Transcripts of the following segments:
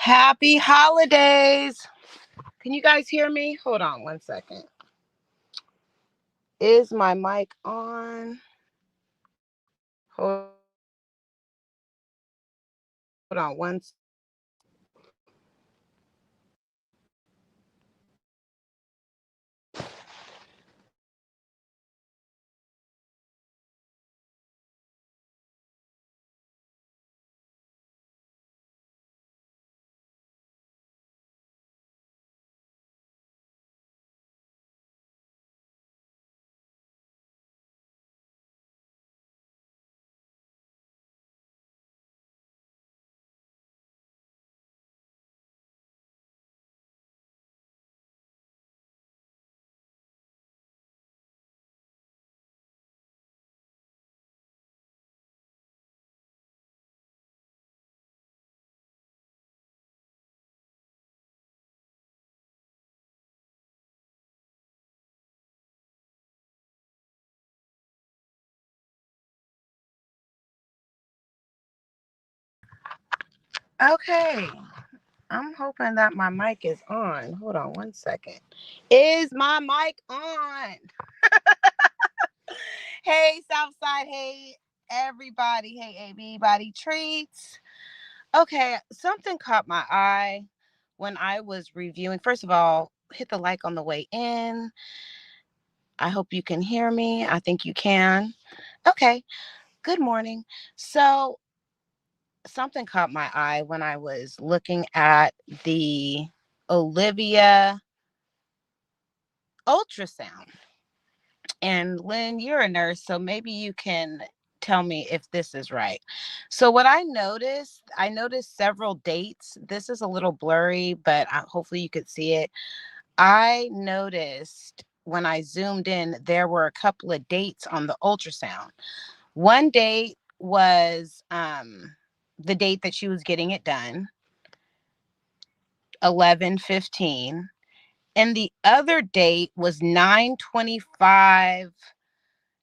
Happy holidays. Can you guys hear me? Hold on one second. Is my mic on? Hold on one. Okay. I'm hoping that my mic is on. Hold on one second. Is my mic on? Hey, Southside. Hey, everybody. Hey, everybody. Treats. Okay. Something caught my eye when I was reviewing. First of all, hit the like on the way in. I hope you can hear me. I think you can. Okay. Good morning. So, something caught my eye when I was looking at the Olivia ultrasound. And Lynn, you're a nurse, so maybe you can tell me if this is right. So, what I noticed several dates. This is a little blurry, but hopefully you could see it. I noticed when I zoomed in, there were a couple of dates on the ultrasound. One date was the date that she was getting it done, 11/15, and the other date was 9/25.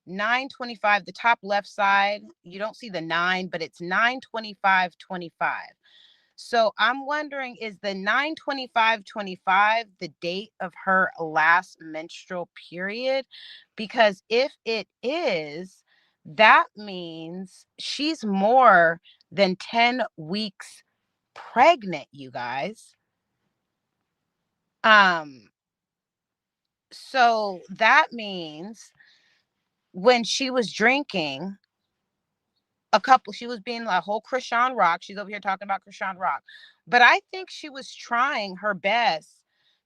9/25, the top left side, you don't see the 9, but it's 9/25/25. So I'm wondering, is the 9/25/25 the date of her last menstrual period? Because if it is, that means she's more than 10 weeks pregnant, you guys. Um, so that means when she was drinking she was being a whole Krishan Rock. She's over here talking about Krishan Rock. But I think she was trying her best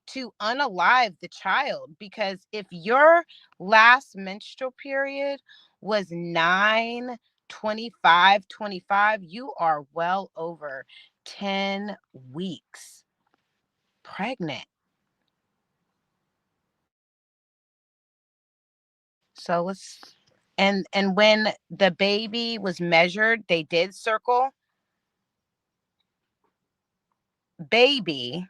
to unalive the child, because if your last menstrual period was 9/25/25, you are well over 10 weeks pregnant. So and when the baby was measured, they did circle baby.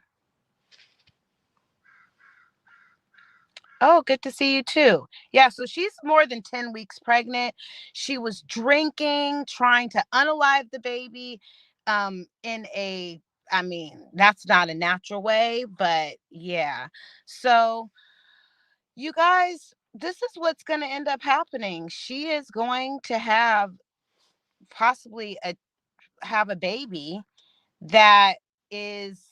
Oh, good to see you too. Yeah, so she's more than 10 weeks pregnant. She was drinking, trying to unalive the baby in a, I mean, that's not a natural way, but yeah. So, you guys, this is what's going to end up happening. She is going to have possibly have a baby that is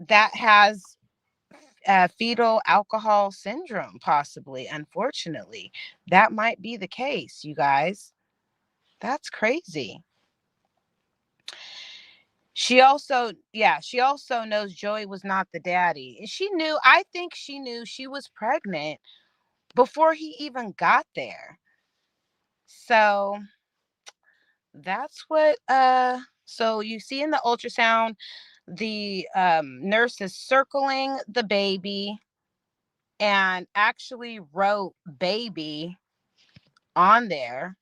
that has fetal alcohol syndrome, possibly. Unfortunately, that might be the case, you guys. That's crazy. She also knows Joey was not the daddy. I think she knew she was pregnant before he even got there. So that's what so you see in the ultrasound, the nurse is circling the baby and actually wrote baby on there.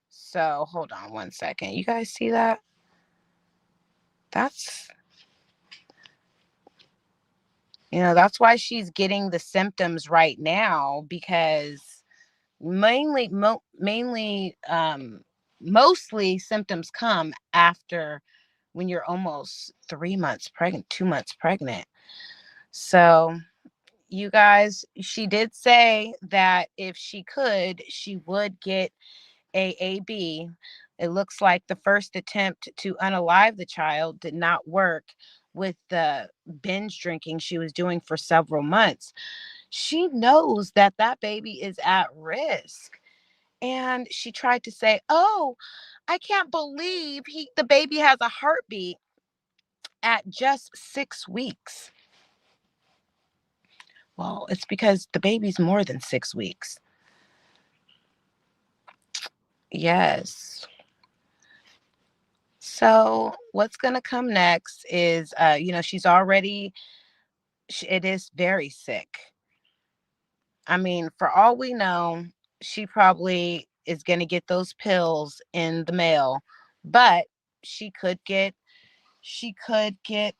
So hold on one second. You guys see that? That's, that's why she's getting the symptoms right now, because mainly mostly symptoms come after when you're almost 3 months pregnant, 2 months pregnant. So, you guys, she did say that if she could, she would get AAB. It looks like the first attempt to unalive the child did not work with the binge drinking she was doing for several months. She knows that that baby is at risk. And she tried to say, "Oh, I can't believe the baby has a heartbeat at just 6 weeks." Well, it's because the baby's more than 6 weeks. Yes. So, what's going to come next is, she's already, it is very sick. I mean, for all we know, she probably is going to get those pills in the mail, but she could get, she could get,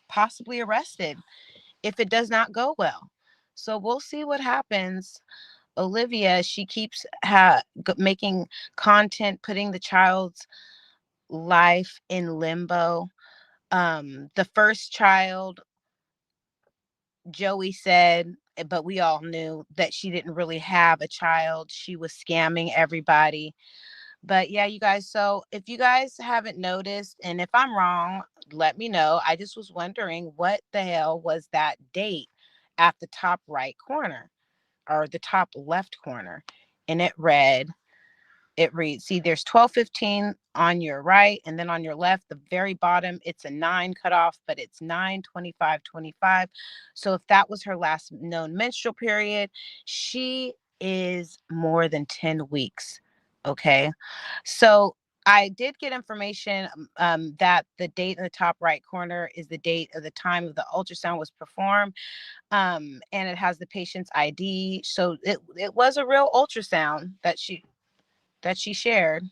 possibly arrested if it does not go well. So we'll see what happens. Olivia, she keeps making content, putting the child's life in limbo. The first child, Joey said, but we all knew that she didn't really have a child. She was scamming everybody. But yeah, you guys, so if you guys haven't noticed, and if I'm wrong, let me know. I just was wondering what the hell was that date at the top right corner or the top left corner. And it reads, see, there's 12:15 on your right, and then on your left, the very bottom, it's a 9 cutoff, but it's 9:25:25. So if that was her last known menstrual period, she is more than 10 weeks. Okay. So I did get information that the date in the top right corner is the date of the time of the ultrasound was performed, and it has the patient's ID. So it was a real ultrasound that she shared.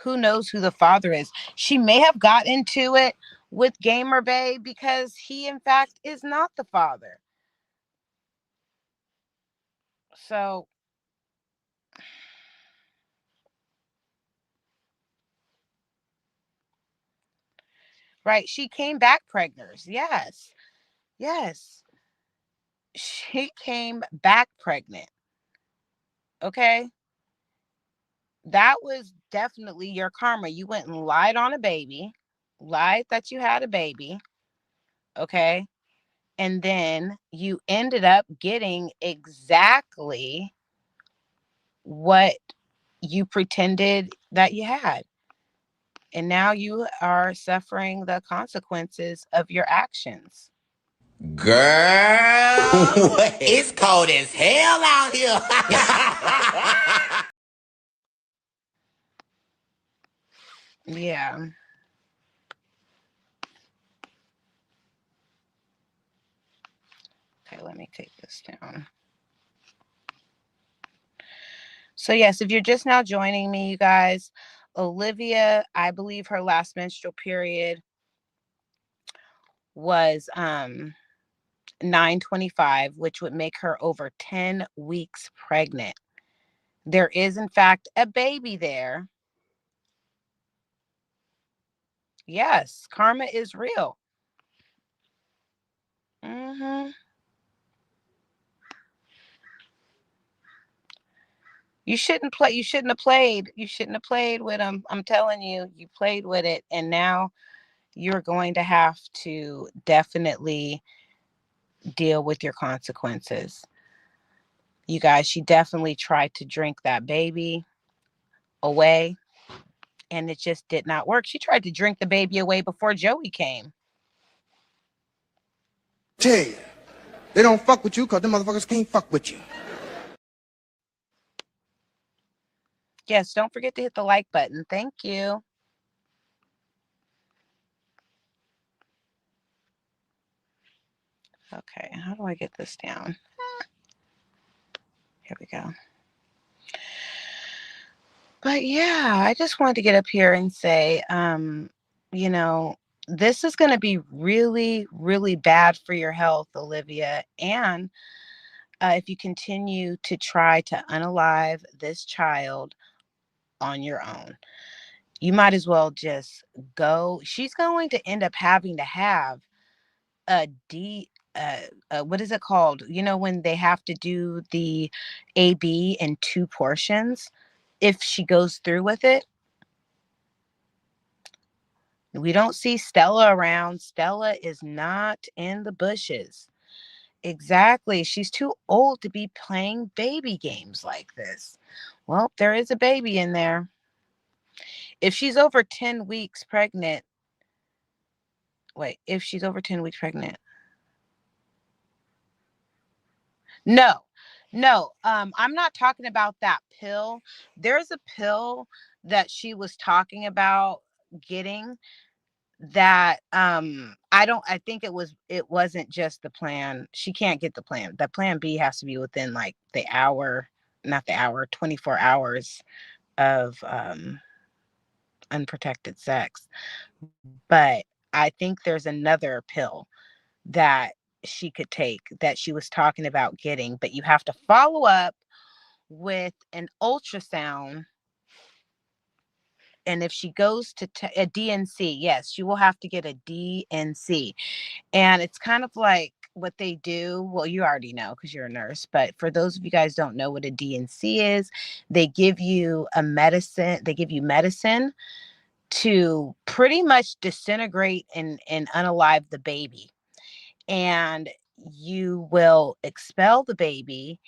Who knows who the father is? She may have got into it with Gamer Bay because he, in fact, is not the father. So, right, she came back pregnant. Yes, yes, she came back pregnant. Okay, that was definitely your karma. You went and lied on a baby, lied that you had a baby. Okay, and then you ended up getting exactly what you pretended that you had. And now you are suffering the consequences of your actions. Girl, it's cold as hell out here. Yeah. Okay, let me take this down. So, yes, if you're just now joining me, you guys, Olivia, I believe her last menstrual period was 9:25, which would make her over 10 weeks pregnant. There is, in fact, a baby there. Yes, karma is real. Hmm. You shouldn't play. You shouldn't have played. You shouldn't have played with him. I'm telling you, you played with it, and now you're going to have to definitely deal with your consequences. You guys, she definitely tried to drink that baby away, and it just did not work. She tried to drink the baby away before Joey came. Tell you, they don't fuck with you because them motherfuckers can't fuck with you. Yes, don't forget to hit the like button. Thank you. Okay, how do I get this down? Here we go. But yeah, I just wanted to get up here and say, you know, this is going to be really, really bad for your health, Olivia. And if you continue to try to unalive this child on your own. You might as well just go. She's going to end up having to have a what is it called? You know, when they have to do the AB in two portions, if she goes through with it. We don't see Stella around. Stella is not in the bushes. Exactly. She's too old to be playing baby games like this. Well, there is a baby in there. If she's over 10 weeks pregnant, wait, if she's over 10 weeks pregnant, no, no, I'm not talking about that pill. There's a pill that she was talking about getting that I think it wasn't just the plan. She can't get the plan. The plan B has to be within like the hour, not the hour, 24 hours of unprotected sex. But I think there's another pill that she could take that she was talking about getting, but you have to follow up with an ultrasound. And if she goes to a DNC, yes, she will have to get a DNC. And it's kind of like what they do. Well, you already know because you're a nurse, but for those of you guys don't know what a DNC is, they give you medicine to pretty much disintegrate and unalive the baby. And you will expel the baby,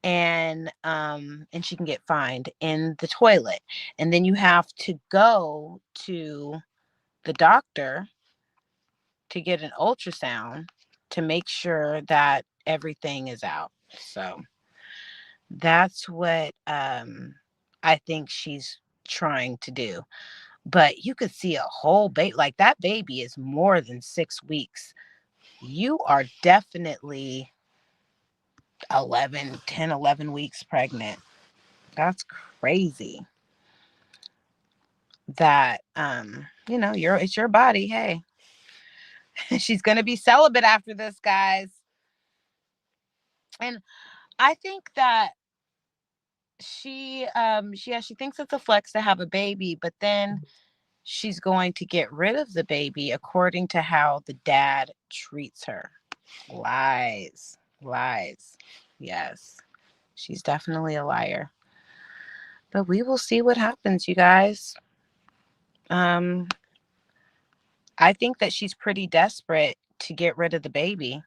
and she can get fined in the toilet. And then you have to go to the doctor to get an ultrasound to make sure that everything is out. So that's what I think she's trying to do. But you could see a whole baby, like that baby is more than 6 weeks. You are definitely 11 weeks pregnant. That's crazy. That it's your body. Hey, she's gonna be celibate after this, guys. And I think that she thinks it's a flex to have a baby, but then she's going to get rid of the baby according to how the dad treats her. Lies. Lies. Yes. She's definitely a liar. But we will see what happens, you guys. Um I think that she's pretty desperate to get rid of the baby.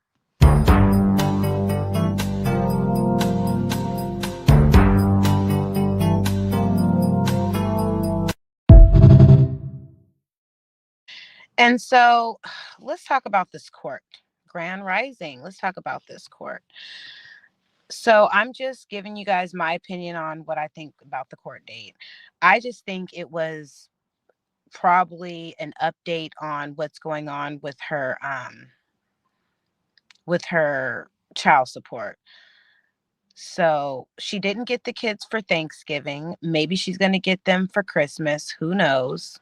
And so let's talk about this court. Grand Rising. Let's talk about this court. So I'm just giving you guys my opinion on what I think about the court date. I just think it was probably an update on what's going on with her child support. So she didn't get the kids for Thanksgiving. Maybe she's going to get them for Christmas. Who knows?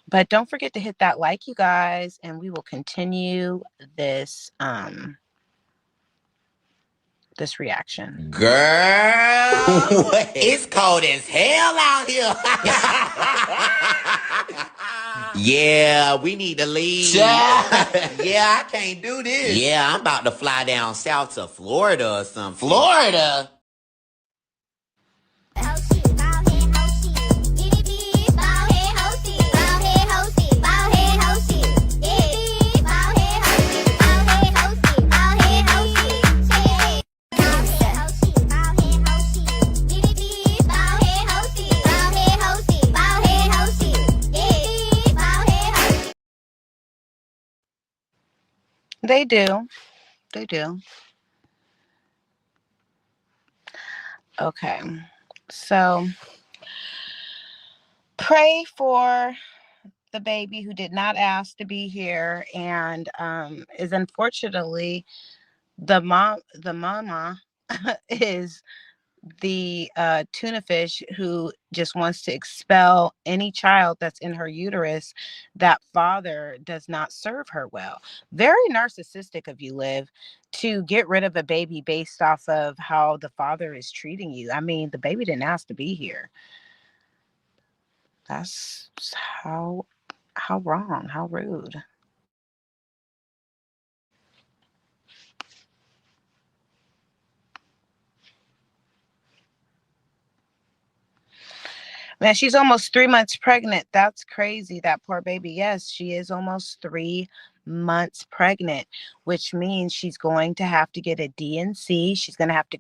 But don't forget to hit that like, you guys, and we will continue this this reaction. Girl, it's cold as hell out here. Yeah, we need to leave. Yeah, I can't do this. Yeah, I'm about to fly down south to Florida or something. Florida? They do. They do. Okay. So pray for the baby who did not ask to be here and is unfortunately the mama is the tuna fish who just wants to expel any child that's in her uterus, that father does not serve her well. Very narcissistic of you, Liv, to get rid of a baby based off of how the father is treating you. I mean, the baby didn't ask to be here. That's how wrong, how rude. Man, she's almost 3 months pregnant. That's crazy. That poor baby. Yes, she is almost 3 months pregnant, which means she's going to have to get a DNC. Um, she's going to have to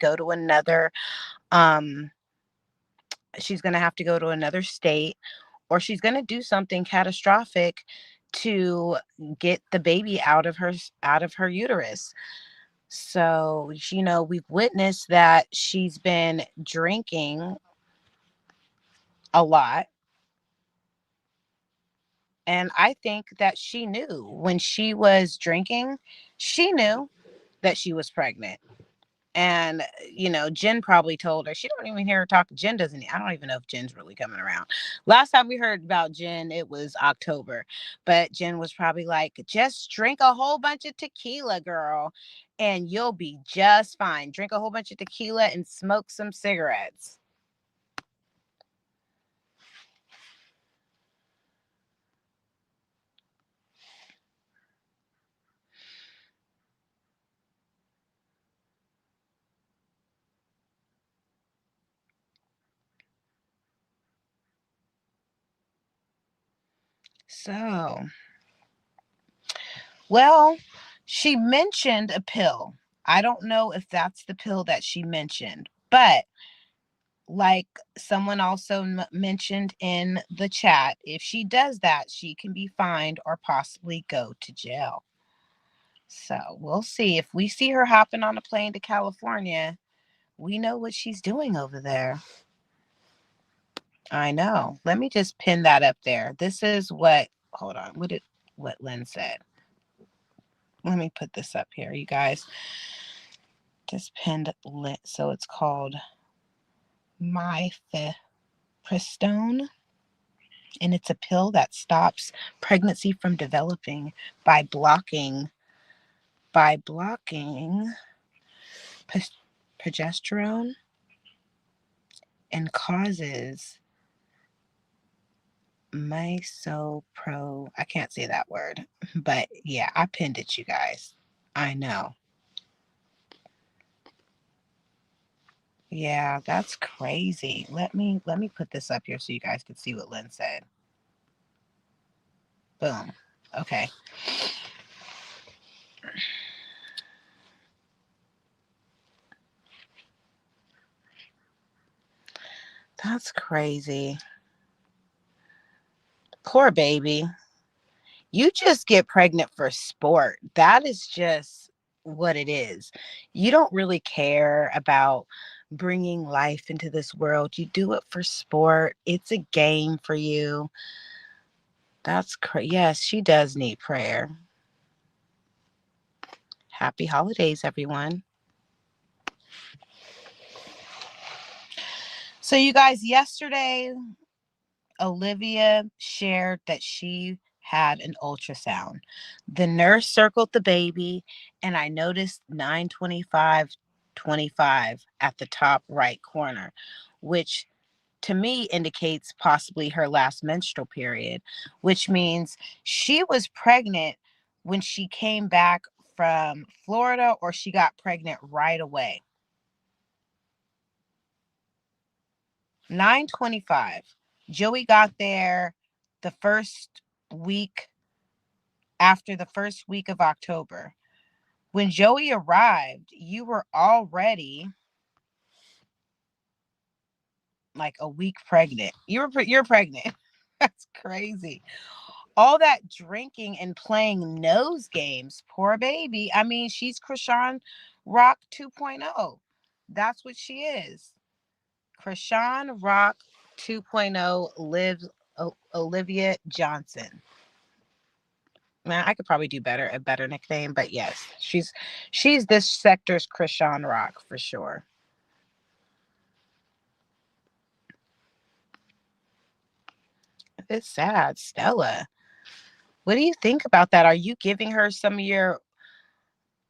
go to another state, or she's going to do something catastrophic to get the baby out of her uterus. So, we've witnessed that she's been drinking a lot. And I think that she knew when she was drinking, she knew that she was pregnant. And, Jen probably told her. She don't even hear her talk. Jen doesn't. I don't even know if Jen's really coming around. Last time we heard about Jen, it was October. But Jen was probably like, just drink a whole bunch of tequila, girl, and you'll be just fine. Drink a whole bunch of tequila and smoke some cigarettes. So, well, she mentioned a pill. I don't know if that's the pill that she mentioned, but like someone also mentioned in the chat, if she does that, she can be fined or possibly go to jail. So we'll see. If we see her hopping on a plane to California, we know what she's doing over there. I know. Let me just pin that up there. This is what, hold on, what Lynn said. Let me put this up here, you guys. Just pinned lit. So it's called mifepristone, and it's a pill that stops pregnancy from developing by blocking progesterone, and causes misopro. I can't say that word, but yeah, I pinned it, you guys. I know. Yeah, that's crazy. Let me put this up here so you guys can see what Lynn said. Boom. Okay. That's crazy. Poor baby. You just get pregnant for sport. That is just what it is. You don't really care about bringing life into this world. You do it for sport. It's a game for you. That's crazy. Yes, she does need prayer. Happy holidays, everyone. So, you guys, yesterday Olivia shared that she had an ultrasound. The nurse circled the baby, and I noticed 92525 at the top right corner, which to me indicates possibly her last menstrual period, which means she was pregnant when she came back from Florida, or she got pregnant right away. 925. Joey got there the first week after the first week of October. When Joey arrived, you were already like a week pregnant. You're pregnant. That's crazy. All that drinking and playing nose games. Poor baby. I mean, she's Krishan Rock 2.0. That's what she is. Krishan Rock 2.0 lives Olivia Johnson. Man, I could probably do a better nickname, but yes, she's this sector's Krishan Rock for sure. It's sad. Stella, what do you think about that? Are you giving her some of your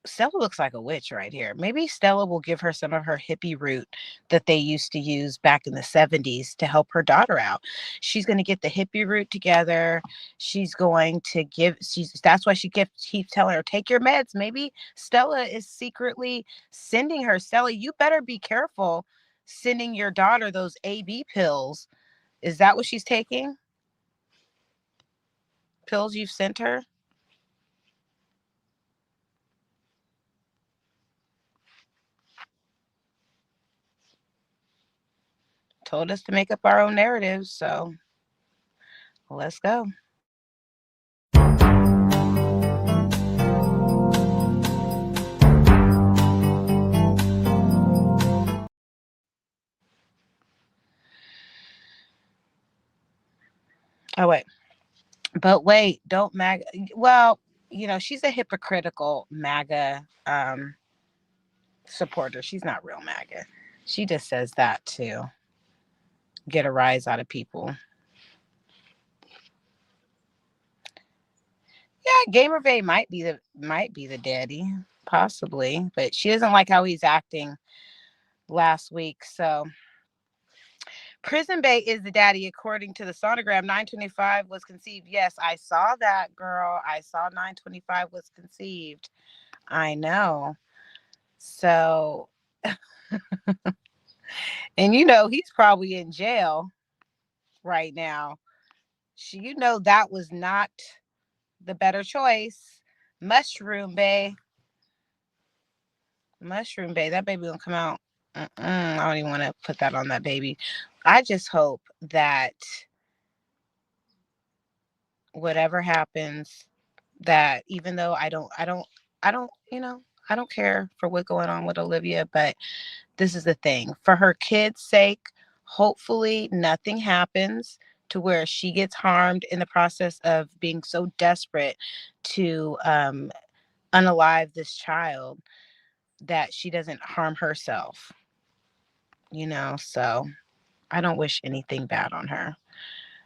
Stella looks like a witch right here. Maybe Stella will give her some of her hippie root that they used to use back in the 70s to help her daughter out. She's going to get the hippie root together. She's going to give, that's why keeps telling her, take your meds. Maybe Stella is secretly sending her. Stella, you better be careful sending your daughter those AB pills. Is that what she's taking? Pills you've sent her? Told us to make up our own narratives, so let's go. Oh, wait. But wait, don't MAGA. Well, she's a hypocritical MAGA supporter. She's not real MAGA. She just says that to get a rise out of people. Yeah, Gamer Bay might be the daddy, possibly, but she doesn't like how he's acting last week. So Prison Bay is the daddy, according to the sonogram. 925 was conceived. Yes, I saw that, girl. I saw 925 was conceived. I know. So, and he's probably in jail right now. That was not the better choice. Mushroom Bay. Mushroom Bay. That baby gonna come out. I don't even want to put that on that baby. I just hope that whatever happens, that even though I don't care for what's going on with Olivia, but this is the thing. For her kids' sake, hopefully nothing happens to where she gets harmed in the process of being so desperate to unalive this child that she doesn't harm herself. So I don't wish anything bad on her.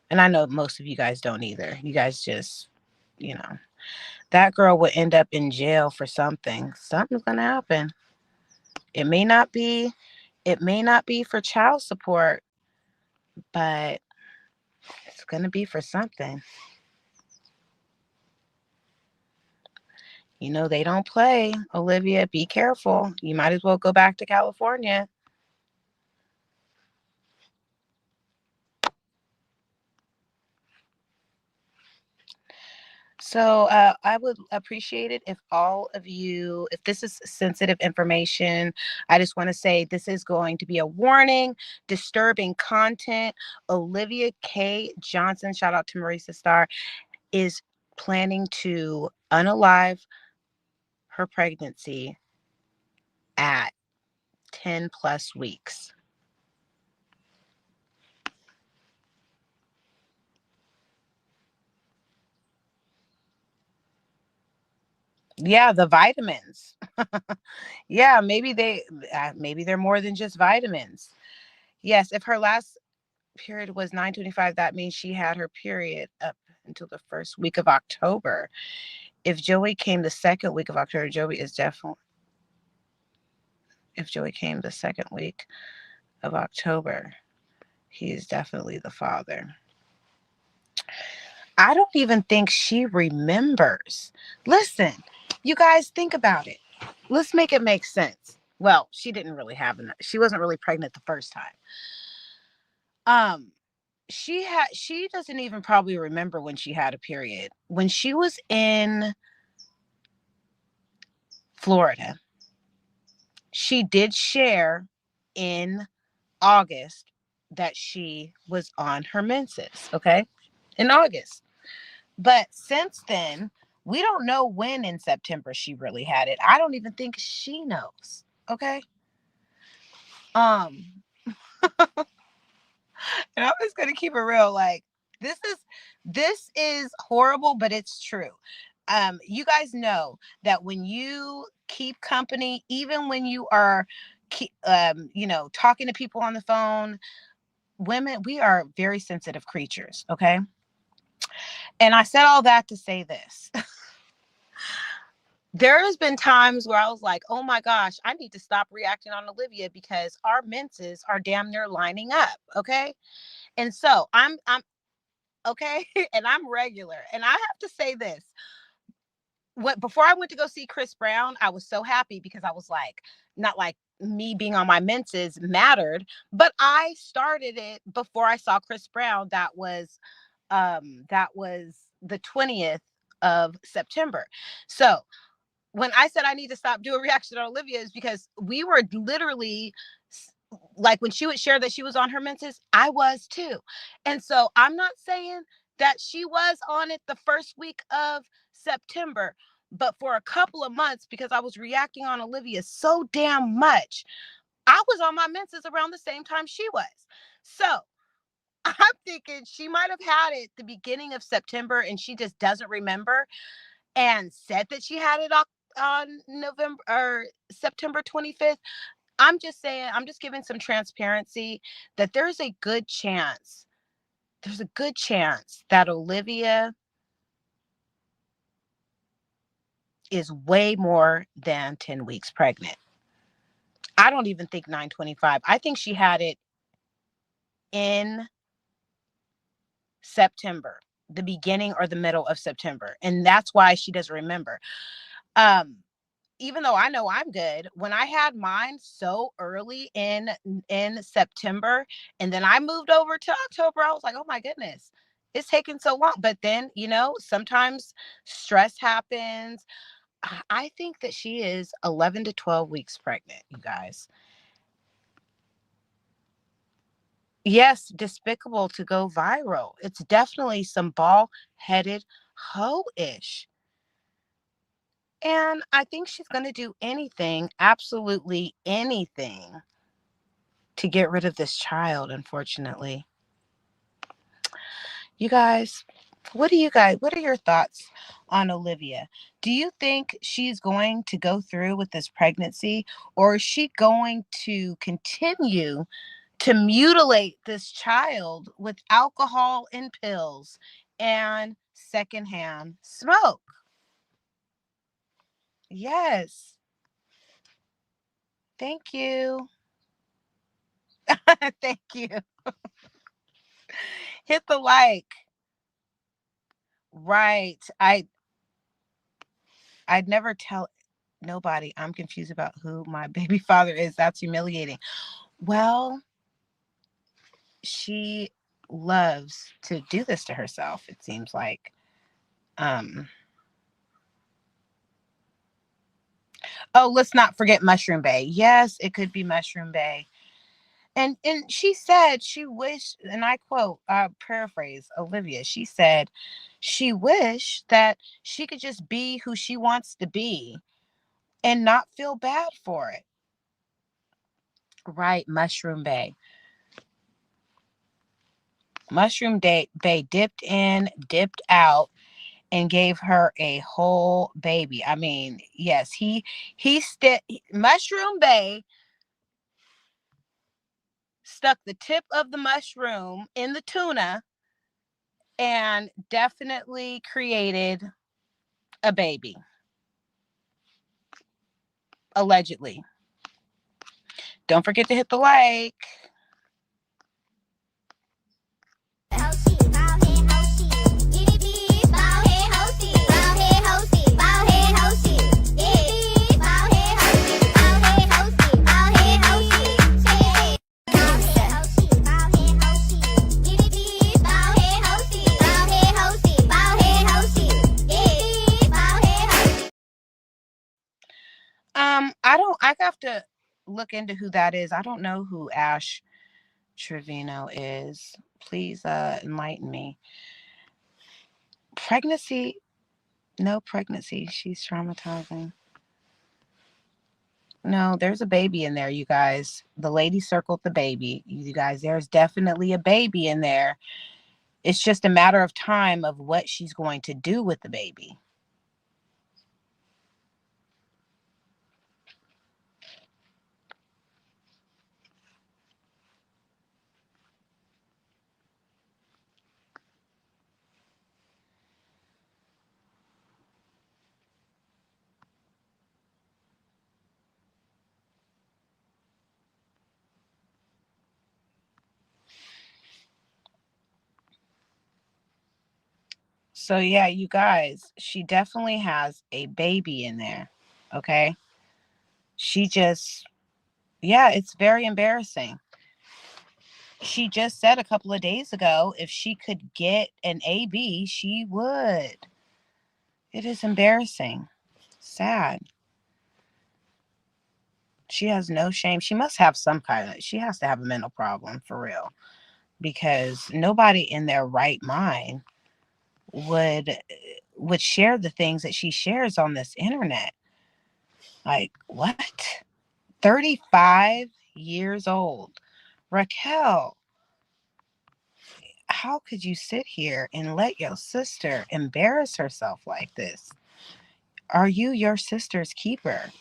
And I know most of you guys don't either. You guys just, that girl would end up in jail for something. Something's going to happen. It may not be for child support, but it's going to be for something. They don't play. Olivia, be careful. You might as well go back to California. So I would appreciate it if all of you, if this is sensitive information, I just want to say this is going to be a warning, disturbing content. Olivia K. Johnson, shout out to Marisa Starr, is planning to unalive her pregnancy at 10 plus weeks. Yeah, the vitamins. Yeah, maybe they're more than just vitamins. Yes, if her last period was 925, that means she had her period up until the first week of October. If Joey came the second week of October, if Joey came the second week of October, he is definitely the father. I don't even think she remembers. Listen, you guys, think about it. Let's make it make sense. Well, she didn't really she wasn't really pregnant the first time. She doesn't even probably remember when she had a period. When she was in Florida, she did share in August that she was on her menses, okay? In August. But since then, we don't know when in September she really had it. I don't even think she knows, okay? Um, and I'm just gonna keep it real. Like, this is horrible, but it's true. You guys know that when you keep company, even when you are talking to people on the phone, women, we are very sensitive creatures, okay? And I said all that to say this. There has been times where I was like, oh my gosh, I need to stop reacting on Olivia because our menses are damn near lining up. Okay. And so I'm okay. And I'm regular. And I have to say this. Before I went to go see Chris Brown, I was so happy because I was like, not like me being on my menses mattered, but I started it before I saw Chris Brown. That was the 20th of September. So when I said I need to stop doing reaction on Olivia is because we were literally like when she would share that she was on her menses, I was too. And so I'm not saying that she was on it the first week of September, but for a couple of months, because I was reacting on Olivia so damn much, I was on my menses around the same time she was. So I'm thinking she might have had it the beginning of September and she just doesn't remember and said that she had it on November or September 25th. I'm just saying, I'm just giving some transparency that there's a good chance that Olivia is way more than 10 weeks pregnant. I don't even think 925. I think she had it in September, the beginning or the middle of September. And that's why she doesn't remember. Um, Even though I know I'm good, when I had mine so early in September and then I moved over to October, I was like, "Oh my goodness. It's taking so long." But then, sometimes stress happens. I think that she is 11 to 12 weeks pregnant, you guys. Yes, despicable to go viral. It's definitely some bald-headed hoe-ish. And I think she's going to do anything, absolutely anything, to get rid of this child, unfortunately. What are your thoughts on Olivia? Do you think she's going to go through with this pregnancy, or is she going to continue to mutilate this child with alcohol and pills and secondhand smoke? Yes. Thank you. Thank you. Hit the like. Right. I'd never tell nobody I'm confused about who my baby father is. That's humiliating. Well, she loves to do this to herself, it seems like. Um oh, let's not forget Mushroom Bay. Yes, it could be Mushroom Bay. And she said she wished, and I quote, paraphrase Olivia. She said she wished that she could just be who she wants to be and not feel bad for it. Right, Mushroom Bay. Bay dipped in, dipped out, and gave her a whole baby. I mean, yes, Mushroom Bay stuck the tip of the mushroom in the tuna and definitely created a baby, allegedly. Don't forget to hit the like. I have to look into who that is. I don't know who Ash Trevino is. Please enlighten me. Pregnancy? No pregnancy. She's traumatizing. No, there's a baby in there, you guys. The lady circled the baby. You guys, there's definitely a baby in there. It's just a matter of time of what she's going to do with the baby. So yeah, you guys, she definitely has a baby in there. Okay? She just yeah, it's very embarrassing. She just said a couple of days ago if she could get an AB, she would. It is embarrassing. Sad. She has no shame. She must have some kind of she has to have a mental problem for real because nobody in their right mind would would share the things that she shares on this internet. Like, what? 35 years old. Raquel, how could you sit here and let your sister embarrass herself like this? Are you your sister's keeper?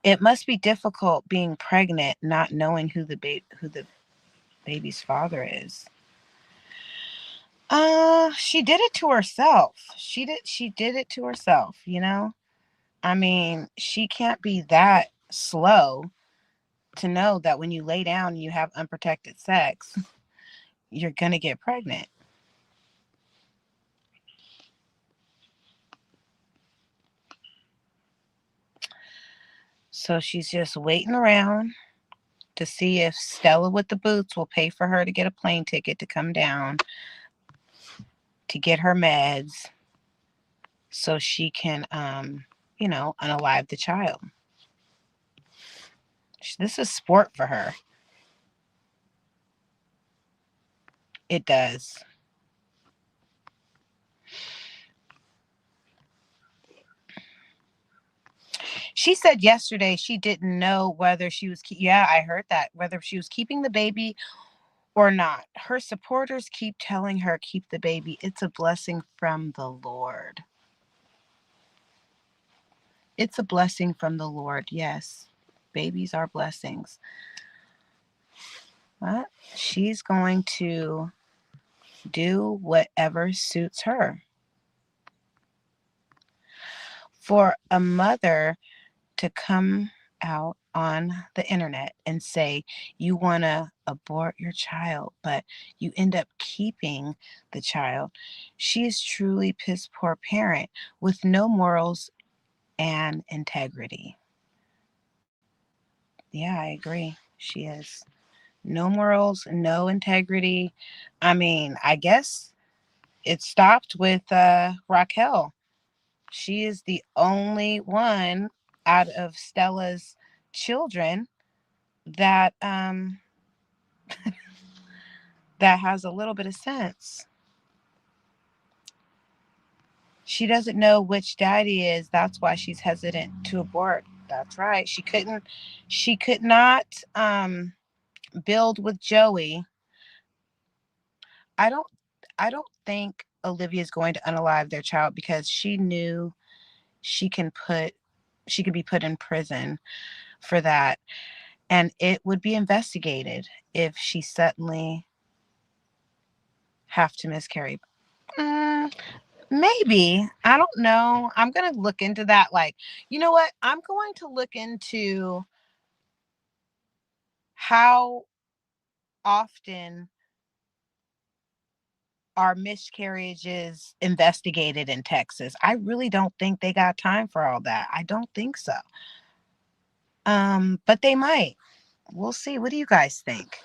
It must be difficult being pregnant, not knowing who the baby's father is. She did it to herself. She did it to herself, you know? I mean, she can't be that slow to know that when you lay down and you have unprotected sex, you're going to get pregnant. So she's just waiting around to see if Stella with the boots will pay for her to get a plane ticket to come down to get her meds so she can, unalive the child. This is sport for her. It does. She said yesterday she didn't know whether she was, yeah, I heard that, whether she was keeping the baby or not. Her supporters keep telling her, keep the baby. It's a blessing from the Lord. It's a blessing from the Lord. Yes, babies are blessings. But she's going to do whatever suits her. For a mother to come out on the internet and say you want to abort your child, but you end up keeping the child, she is truly piss poor parent with no morals and integrity. Yeah, I agree. She is. No morals, no integrity. I mean, I guess it stopped with Raquel. She is the only one out of Stella's children that that has a little bit of sense. She doesn't know which daddy is. That's why she's hesitant to abort. That's right. She could not build with Joey. I don't I don't think Olivia's going to unalive their child because she knew she can put she could be put in prison for that, and it would be investigated if she suddenly have to miscarry. Mm, maybe. I don't know. I'm going to look into that. Like, you know what? I'm going to look into how often are miscarriages investigated in Texas. I really don't think they got time for all that. I don't think so. But they might. We'll see. What do you guys think?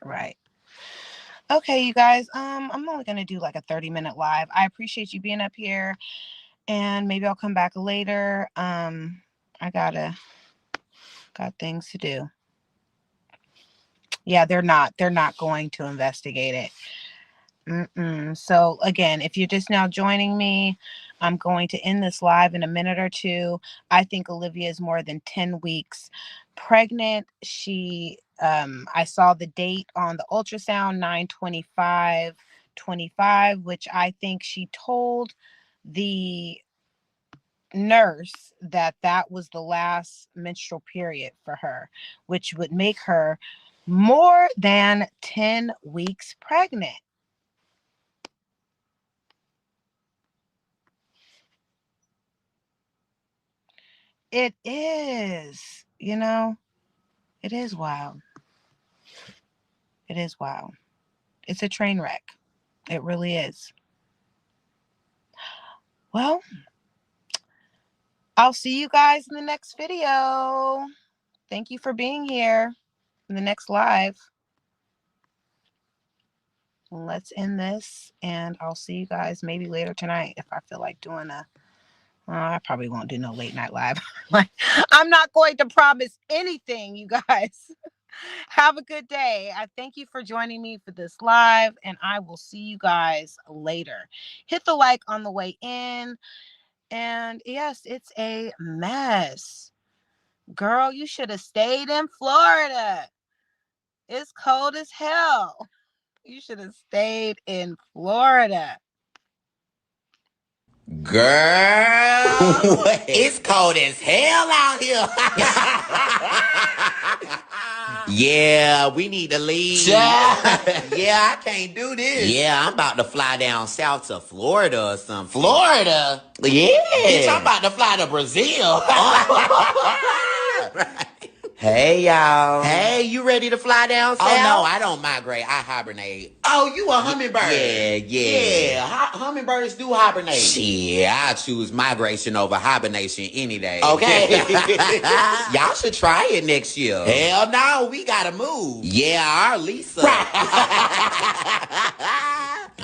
Right. Okay, you guys. I'm only gonna do like a 30-minute live. I appreciate you being up here, and maybe I'll come back later. I got things to do. Yeah, they're not going to investigate it. So again, if you're just now joining me, I'm going to end this live in a minute or two. I think Olivia is more than 10 weeks pregnant. I saw the date on the ultrasound, 9/25/25, which I think she told the nurse that that was the last menstrual period for her, which would make her more than 10 weeks pregnant. It is, it is wild. It is wild. It's a train wreck. It really is. Well, I'll see you guys in the next video. Thank you for being here in the next live. Let's end this, and I'll see you guys maybe later tonight if I feel like doing I probably won't do no late night live. Like, I'm not going to promise anything, you guys. Have a good day. I thank you for joining me for this live, and I will see you guys later. Hit the like on the way in. And yes, it's a mess. Girl, you should have stayed in Florida. It's cold as hell. You should have stayed in Florida. Girl, it's cold as hell out here. Yeah, we need to leave. Yeah, I can't do this. Yeah, I'm about to fly down south to Florida or something. Florida? Yeah. Bitch, I'm about to fly to Brazil. Hey, y'all. Hey, you ready to fly down south? Oh, no, I don't migrate. I hibernate. Oh, you a hummingbird? Yeah. Yeah, hummingbirds do hibernate. Shit, I choose migration over hibernation any day. Okay. Y'all should try it next year. Hell no, we gotta move. Yeah, our Lisa.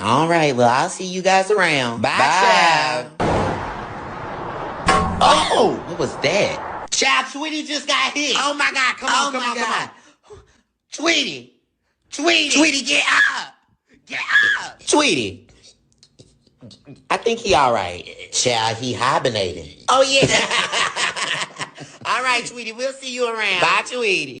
All right, well, I'll see you guys around. Bye. Oh, what was that? Child, Tweety just got hit. Oh my God, come on. Tweety, get up. Get up. Tweety, I think he all right. Child, he hibernating. Oh yeah. All right, Tweety, we'll see you around. Bye, Tweety.